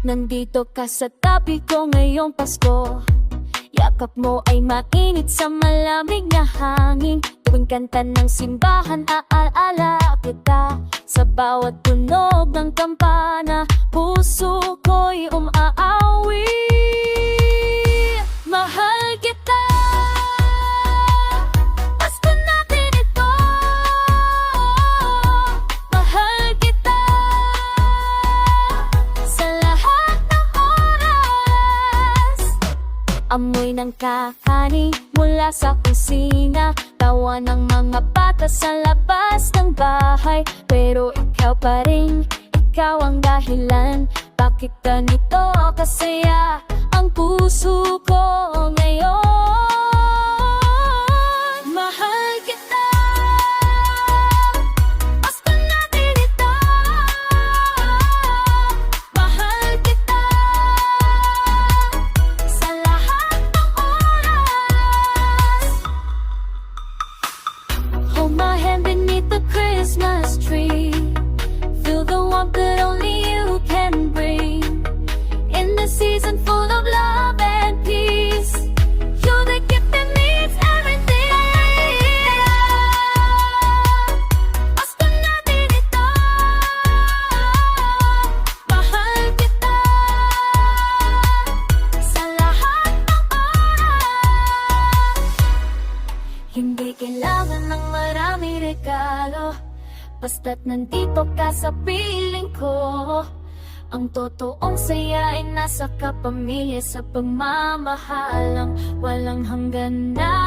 Nandito ka sa tabi ko ngayong Pasko. Yakap mo ay mainit sa malamig na hangin. Tuwing kanta ng simbahan, aalala kita. Sa bawat tunog ng kampana, puso ko'y umaawi. Mahal kita, Pasko natin ito. Mahal kita sa lahat ng oras. Amoy ng kakanin mula sa kusina, tawa ng mga bata sa labas ng bahay. Pero ikaw pa rin, ikaw ang dahilan. Bakit ganito kasaya ang puso ko ngayon? Mahal kita, Pasko natin ito. Mahal kita sa lahat ng oras. Hold my hand beneath the Christmas tree. Feel the warmth that only you can bring. In the season full of love and peace, you're the gift that means everything. Pasko natin ito. Mahal kita sa lahat ng oras. Hindi kailangan ng maraming regalo, basta't nandito ka sa piling ko. Ang totoong saya ay nasa kapamilya, sa pagmamahalang walang hanggan na